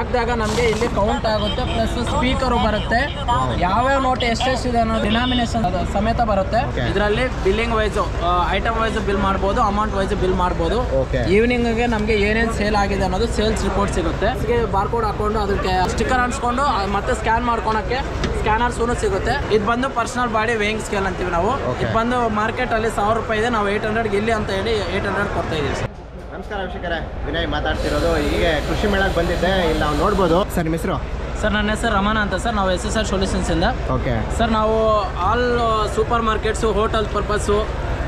ಹಾಕಿದಾಗ ನಮಗೆ ಇಲ್ಲಿ ಕೌಂಟ್ ಆಗುತ್ತೆ, ಪ್ಲಸ್ ಸ್ಪೀಕರು ಬರುತ್ತೆ, ಯಾವ್ಯಾವ ನೋಟ್ ಎಷ್ಟೆಷ್ಟಿದೆ ಅನ್ನೋ ಡಿನಾಮಿನೇಷನ್ ಸಮೇತ ಬರುತ್ತೆ. ಇದರಲ್ಲಿ billing wise item wise bill ಮಾಡ್ಬೋದು, ಅಮೌಂಟ್ ವೈಸ್ ಬಿಲ್ ಮಾಡ್ಬೋದು. ಈವ್ನಿಂಗ್ಗೆ ನಮಗೆ ಏನೇನು ಸೇಲ್ ಆಗಿದೆ ಅನ್ನೋದು ಸೇಲ್ಸ್ ರಿಪೋರ್ಟ್ ಸಿಗುತ್ತೆ. ಬಾರ್ಕೋಡ್ ಹಾಕೊಂಡು ಅದಕ್ಕೆ ಸ್ಟಿಕ್ಕರ್ ಅಂಟಿಸ್ಕೊಂಡು ಮತ್ತೆ ಸ್ಕ್ಯಾನ್ ಮಾಡ್ಕೊಳಕ್ಕೆ ಸ್ಕ್ಯಾನರ್ಸ್ ಸಿಗುತ್ತೆ. ಇದು ಬಂದು ಪರ್ಸನಲ್ ಬಾಡಿ ವೇಯಿಂಗ್ ಸ್ಕೇಲ್ ಅಂತೀವಿ ನಾವು. ಇದು ಬಂದು ಮಾರ್ಕೆಟ್ ಅಲ್ಲಿ 1000 ರೂಪಾಯಿ ಇದೆ, ನಾವು 800 ಇಲ್ಲಿ ಅಂತ ಹೇಳಿ 800 ಕೊಡ್ತಾ ಇದೀವಿ ಸರ್. ನಮಸ್ಕಾರ ವೀಕ್ಷಕರೇ, ವಿನಯ್ ಮಾತಾಡ್ತಿರೋದು. ಈಗ ಕೃಷಿ ಮೇಳಕ್ಕೆ ಬಂದಿದ್ದೆ, ಇಲ್ಲಿ ನಾವು ನೋಡ್ಬೋದು. ಸರ್ ನಿಮ್ಮ ಹೆಸರು? ಸರ್ ನನ್ನ ಹೆಸರು ರಮಣ ಅಂತ ಸರ್. ನಾವು SSR ಸೊಲ್ಯೂಷನ್ಸ್ ಇಂದ. ಓಕೆ ಸರ್, ನಾವು all super markets, hotel purpose,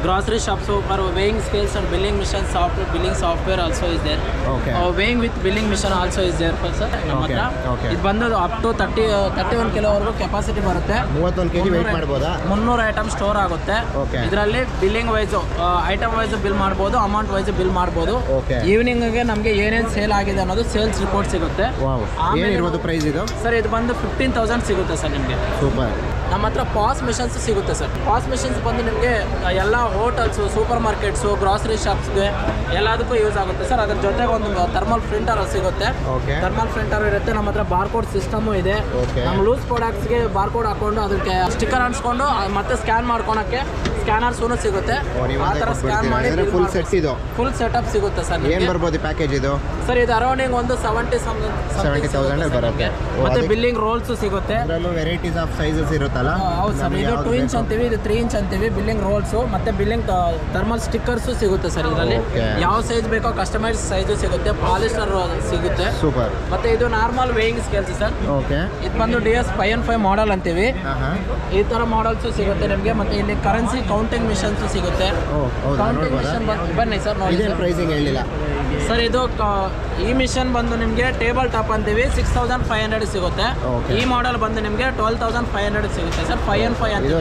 grocery shops for weighing scales and billing machine software, billing software also is there. Weighing with billing machine also is there sir. ನಮ್ಮ ಹತ್ರ ಇದು ಬಂದು up to 31 kilo ವರೆಗೂ capacity ಬರುತ್ತೆ. 31 kg wait ಮಾಡಬಹುದಾ? 300 item store ಆಗುತ್ತೆ. ಇದರಲ್ಲಿ billing wise item wise bill ಮಾಡ್ಬೋದು, ಅಮೌಂಟ್ ವೈಸ್ ಬಿಲ್ ಮಾಡ್ಬೋದು. ಈವ್ನಿಂಗ್ಗೆ ನಮಗೆ ಏನೇನು ಸೇಲ್ ಆಗಿದೆ ಅನ್ನೋದು ಸೇಲ್ಸ್ ರಿಪೋರ್ಟ್ ಸಿಗುತ್ತೆ. ಆಮೇಲೆ ಪ್ರೈಸ್ ಇದು ಸರ್, ಇದು ಬಂದು 15,000 ಸಿಗುತ್ತೆ ಸರ್ ನಿಮಗೆ. ಸೂಪರ್. ನಮ್ಮ ಹತ್ರ ಪಾಸ್ ಮಿಷನ್ಸ್ ಸಿಗುತ್ತೆ ಸರ್. ಪಾಸ್ ಮಿಷನ್ಸ್ ಬಂದು ನಿಮಗೆ ಎಲ್ಲ ಹೋಟೆಲ್ಸು, ಸೂಪರ್ ಮಾರ್ಕೆಟ್ಸು, ಗ್ರಾಸರಿ ಶಾಪ್ಸ್ಗೆ ಎಲ್ಲದಕ್ಕೂ ಯೂಸ್ ಆಗುತ್ತೆ ಸರ್. ಅದ್ರ ಜೊತೆಗೆ ಒಂದು ಥರ್ಮಲ್ ಪ್ರಿಂಟರ್ ಸಿಗುತ್ತೆ. ಥರ್ಮಲ್ ಪ್ರಿಂಟರ್ ಇರುತ್ತೆ. ನಮ್ಮ ಹತ್ರ ಬಾರ್ಕೋಡ್ ಸಿಸ್ಟಮು ಇದೆ. ನಮ್ಮ ಲೂಸ್ ಪ್ರಾಡಕ್ಟ್ಸ್ಗೆ ಬಾರ್ಕೋಡ್ ಹಾಕೊಂಡು ಅದಕ್ಕೆ ಸ್ಟಿಕ್ಕರ್ ಅಂಟಿಸ್ಕೊಂಡು ಮತ್ತೆ ಸ್ಕ್ಯಾನ್ ಮಾಡ್ಕೊಳಕ್ಕೆ ಸ್ಕ್ಯಾನರ್ಸ್ ಸಿಗುತ್ತೆ. ಆ ಥರ ಸ್ಕ್ಯಾನ್ ಮಾಡಿ ಫುಲ್ ಸೆಟಪ್ ಸಿಗುತ್ತೆ ಸರ್. ಏನು ಬರ್ಬೋದು ಪ್ಯಾಕೇಜ್ ಇದು? ಸರ್, ಇದು ಅರೌಂಡಿಂಗ್ ಒಂದು 70,000 ಬರುತ್ತೆ. ಮತ್ತೆ ಬಿಲ್ಲಿಂಗ್ ರೋಲ್ಸ್ ಸಿಗುತ್ತೆ. ವೆರೈಟೀಸ್ ಆಫ್ ಸೈಜಸ್ ಇರುತ್ತಲ್ಲ? ಹೌದು ಸರ್. ಇದು 2 ಇಂಚ್ ಅಂತೀವಿ, ಇದು 3 ಇಂಚ್ ಅಂತೀವಿ. ಬಿಲ್ಲಿಂಗ್ ರೋಲ್ಸ್ ಮತ್ತೆ ಬಿಲ್ಲಿಂಗ್ ಥರ್ಮಲ್ ಸ್ಟಿಕ್ಕರ್ಸ್ ಸಿಗುತ್ತೆ ಸರ್. ಇದರಲ್ಲಿ ಯಾವ ಸೈಜ್ ಬೇಕೋ ಕಸ್ಟಮೈಸ್ ಸೈಜ್ ಸಿಗುತ್ತೆ, ಪಾಲಿಸ್ಟರ್ ಸಿಗುತ್ತೆ. ಸೂಪರ್. ಮತ್ತೆ ಇದು ನಾರ್ಮಲ್ ವೇಯಿಂಗ್ ಸ್ಕೇಲ್ಸ್ ಸರ್. ಇದು ಬಂದು DS 5N5 ಮಾಡೆಲ್ ಅಂತೀವಿ. ಈ ತರ ಮಾಡೆಲ್ಸ್ ಸಿಗುತ್ತೆ ನಿಮಗೆ. ಮತ್ತೆ ಇಲ್ಲಿ ಕರೆನ್ಸಿ ಕೌಂಟಿಂಗ್ ಮಿಷನ್ಸ್ ಸಿಗುತ್ತೆ. ಕೌಂಟಿಂಗ್ ಮಿಷನ್ ಬನ್ನಿ ಸರ್ ನೋಡಿ. ಪ್ರೈಸಿಂಗ್ ಹೇಳಿಲ್ಲ ಸರ್. ಇದು ಈ ಮಿಷನ್ ಬಂದು ನಿಮಗೆ ಟೇಬಲ್ ಟಾಪ್ ಅಂತೀವಿ, 6500 ಸಿಗುತ್ತೆ. ಈ ಮಾಡೆಲ್ ಬಂದು ನಿಮಗೆ 12,500 ಸಿಗುತ್ತೆ ಸರ್. 5N5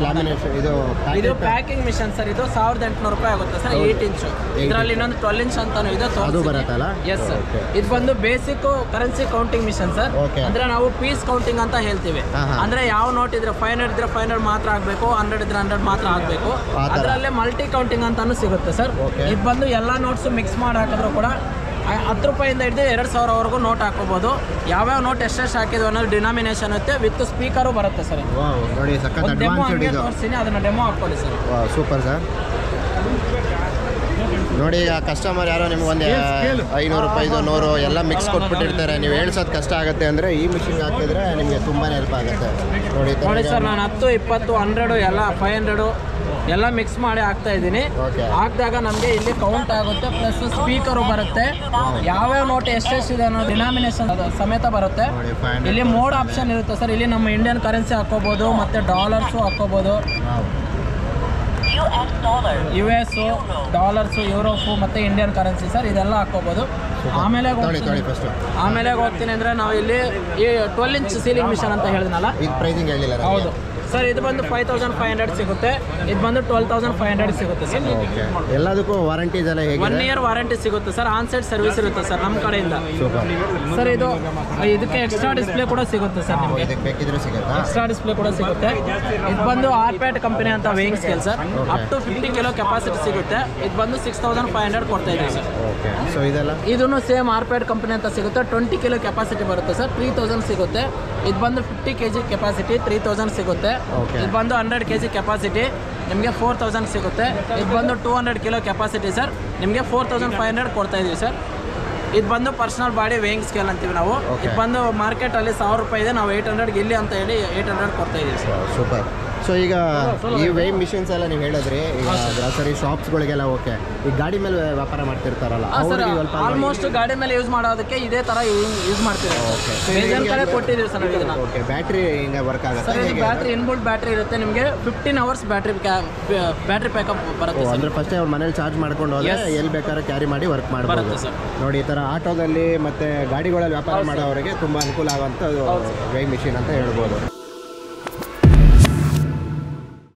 ಇದು ಪ್ಯಾಕಿಂಗ್ ಮಿಷನ್ ಸರ್. ಇದು 1800 ರೂಪಾಯಿ ಆಗುತ್ತೆ ಸರ್. 8 ಇಂಚು. ಇದರಲ್ಲಿ ಇನ್ನೊಂದು 12 ಇಂಚ್ ಅಂತಾನು ಇದೆ. Yes sir. ಇದು ಬಂದು basic currency counting machine sir. ಅಂದ್ರೆ ನಾವು ಪೀಸ್ ಕೌಂಟಿಂಗ್ ಅಂತ ಹೇಳ್ತೀವಿ. ಅಂದ್ರೆ ಯಾವ ನೋಟ್ ಇದ್ರೆ 500 ಇದ್ರೆ 500 ಮಾತ್ರ ಆಗಬೇಕು, 100 ಇದ್ರೆ 100 ಮಾತ್ರ ಆಗಬೇಕು. ಅದರಲ್ಲೇ ಮಲ್ಟಿ ಕೌಂಟಿಂಗ್ ಅಂತಾನು ಸಿಗುತ್ತೆ ಸರ್. ಇದು ಬಂದು ಎಲ್ಲಾ ನೋಟ್ಸ್ ಮಿಕ್ಸ್ ಮಾಡಿ ಹಾಕಿದ್ರು ಕೂಡ 10 ರೂಪಾಯಿಂದ ಹಿಡಿದು 2,000 ನೋಟ್ ಹಾಕೋಬಹುದು. ಯಾವ್ಯಾವ ನೋಟ್ ಎಷ್ಟೆಷ್ಟು ಹಾಕಿದ್ವಿ ಅನ್ನೋದು ಡಿನಾಮಿನೇಷನ್ ಇರುತ್ತೆ. ವಿತ್ ಸ್ಪೀಕರು ಬರುತ್ತೆ ಸರ್. ನೋಡಿ, ಡೆಮೋ ತೋರಿಸ್ತೀನಿ, ಅದನ್ನ ಡೆಮೋ ಹಾಕೊಳ್ಳಿ ಸರ್. Super sir. ನೋಡಿ, ಆ ಕಸ್ಟಮರ್ ಯಾರೋ ನಿಮ್ಗೆ ಒಂದು 500 ರೂಪಾಯಿ 100 ಎಲ್ಲ ಮಿಕ್ಸ್ ಕೊಟ್ಬಿಟ್ಟಿರ್ತಾರೆ. ನೀವು ಹೇಳ್ಸೋದು ಕಷ್ಟ ಆಗುತ್ತೆ ಅಂದರೆ ಈ ಮಿಷಿನ್ ಹಾಕಿದ್ರೆ ನಿಮಗೆ ತುಂಬಾ ಹೆಲ್ಪ್ ಆಗುತ್ತೆ. ನೋಡಿ ಸರ್, ನಾನು 10, 20, 100 ಎಲ್ಲ 500 ಎಲ್ಲ ಮಿಕ್ಸ್ ಮಾಡಿ ಹಾಕ್ತಾ ಇದ್ದೀನಿ. ಹಾಕಿದಾಗ ನಮಗೆ ಇಲ್ಲಿ ಕೌಂಟ್ ಆಗುತ್ತೆ, ಪ್ಲಸ್ ಸ್ಪೀಕರು ಬರುತ್ತೆ, ಯಾವ್ಯಾವ ನೋಟ್ ಎಷ್ಟೆಷ್ಟಿದೆ ಅನ್ನೋ ಡಿನಾಮಿನೇಷನ್ ಸಮೇತ ಬರುತ್ತೆ. ಇಲ್ಲಿ ಮೋಡ್ ಆಪ್ಷನ್ ಇರುತ್ತೆ ಸರ್. ಇಲ್ಲಿ ನಮ್ಮ ಇಂಡಿಯನ್ ಕರೆನ್ಸಿ ಹಾಕೋಬಹುದು, ಮತ್ತೆ ಡಾಲರ್ಸು ಹಾಕೋಬಹುದು, US ಡಾಲರ್ಸು, ಯುರೋಪು ಮತ್ತೆ ಇಂಡಿಯನ್ ಕರೆನ್ಸಿ ಸರ್. ಇದೆಲ್ಲ ಹಾಕೋಬಹುದು. ಆಮೇಲೆ ಹೋಗ್ತೀನಿ ಅಂದ್ರೆ ನಾವು ಇಲ್ಲಿ ಈ 12 ಇಂಚ್ ಸೀಲಿಂಗ್ ಮಿಷನ್ ಅಂತ ಹೇಳಿದ್ನಲ್ಲ, ಹೌದು ಸರ್. ಇದು ಬಂದು 5,500 ಸಿಗುತ್ತೆ. ಇದು ಬಂದು 12,500 ಸಿಗುತ್ತೆ ಸರ್. ಎಲ್ಲದಕ್ಕೂ ವಾರಂಟೀಸ್ ಎಲ್ಲ ಹೇಗೆ? 1 ಇಯರ್ ವಾರಂಟಿ ಸಿಗುತ್ತೆ ಸರ್. ಆನ್ ಸೈಡ್ ಸರ್ವಿಸ್ ಇರುತ್ತೆ ಸರ್ ನಮ್ಮ ಕಡೆಯಿಂದ ಸರ್. ಇದಕ್ಕೆ ಎಕ್ಸ್ಟ್ರಾ ಡಿಸ್ಪ್ಲೇ ಕೂಡ ಸಿಗುತ್ತೆ ಸರ್. ನಿಮಗೆ ಎಕ್ಸ್ಟ್ರಾ ಡಿಸ್ಪ್ಲೇ ಕೂಡ ಸಿಗುತ್ತೆ. ಇದು ಬಂದು ಆರ್ಪ್ಯಾಟ್ ಕಂಪನಿ ಅಂತ weighing scale sir. Up to 50 kilo capacity ಸಿಗುತ್ತೆ. ಇದು ಬಂದು 6,500 ಕೊಡ್ತಾ ಇದೆ ಸರ್. ಇದನ್ನು ಸೇಮ್ ಆರ್ಪ್ಯಾಟ್ ಕಂಪನಿ ಅಂತ ಸಿಗುತ್ತೆ. 20 ಕಿಲೋ ಕೆಪಾಸಿಟಿ ಬರುತ್ತೆ ಸರ್. 3,000 ಸಿಗುತ್ತೆ. ಇದು ಬಂದು 50 kg ಕೆಪಾಸಿಟಿ, 3,000 ಸಿಗುತ್ತೆ. ಇದು ಬಂದು 100 kg ಕೆಪಾಸಿಟಿ, ನಿಮಗೆ 4,000 ಸಿಗುತ್ತೆ. ಇದು ಬಂದು 200 ಕಿಲೋ ಕೆಪಾಸಿಟಿ ಸರ್. ನಿಮಗೆ 4,500 ಕೊಡ್ತಾ ಇದೀವಿ ಸರ್. ಇದು ಬಂದು ಪರ್ಸನಲ್ ಬಾಡಿ ವೇಯಿಂಗ್ ಸ್ಕೇಲ್ ಅಂತೀವಿ ನಾವು. ಇದು ಬಂದು ಮಾರ್ಕೆಟ್ ಅಲ್ಲಿ 1000 ರೂಪಾಯಿ ಇದೆ, ನಾವು 800 ಇಲ್ಲಿ ಅಂತ ಹೇಳಿ 800 ಕೊಡ್ತಾ ಇದೀವಿ ಸರ್. ಸೂಪರ್. ಸೊ ಈಗ ಈ ವೇಯಿಂಗ್ ಮಿಷನ್ಸ್ ಎಲ್ಲ ನೀವು ಹೇಳಿದ್ರಿ, ಈಗ ಗ್ರಾಸರಿ ಶಾಪ್ಸ್ಗಳಿಗೆಲ್ಲ ಓಕೆ. ಈ ಗಾಡಿ ಮೇಲೆ ವ್ಯಾಪಾರ ಮಾಡ್ತಿರ್ತಾರಲ್ಲ, ಆಲ್ಮೋಸ್ಟ್ ಗಾಡಿ ಮೇಲೆ ಯೂಸ್ ಮಾಡೋದಕ್ಕೆ ಇದೇ ತರ ಯೂಸ್ ಮಾಡ್ತೀವಿ. ಕಡೆ ಕೊಟ್ಟಿದ್ದೀವಿ ಸರ್. ಬ್ಯಾಟ್ರಿ ಹಿಂಗೆ ವರ್ಕ್ ಆಗುತ್ತೆ ಸರ್. ಬ್ಯಾಟ್ರಿ ಇನ್ಬಿಲ್ಟ್ ಬ್ಯಾಟ್ರಿ ಇರುತ್ತೆ. ನಿಮಗೆ 15 ಅವರ್ಸ್ ಬ್ಯಾಟ್ರಿ ಬ್ಯಾಕಪ್ ಬರುತ್ತೆ. ಅಂದ್ರೆ ಫಸ್ಟ್ ಅವ್ರ ಮನೇಲಿ ಚಾರ್ಜ್ ಮಾಡ್ಕೊಂಡು ಹೋದ್ರೆ ಎಲ್ಲಿ ಬೇಕಾದ್ರೆ ಕ್ಯಾರಿ ಮಾಡಿ ವರ್ಕ್ ಮಾಡಬಹುದು ಸರ್. ನೋಡಿ, ಈ ತರ ಆಟೋದಲ್ಲಿ ಮತ್ತೆ ಗಾಡಿಗಳಲ್ಲಿ ವ್ಯಾಪಾರ ಮಾಡೋವರಿಗೆ ತುಂಬಾ ಅನುಕೂಲ ಆಗುವಂತ ವೇಯಿಂಗ್ ಮಿಷಿನ್ ಅಂತ ಹೇಳ್ಬೋದು.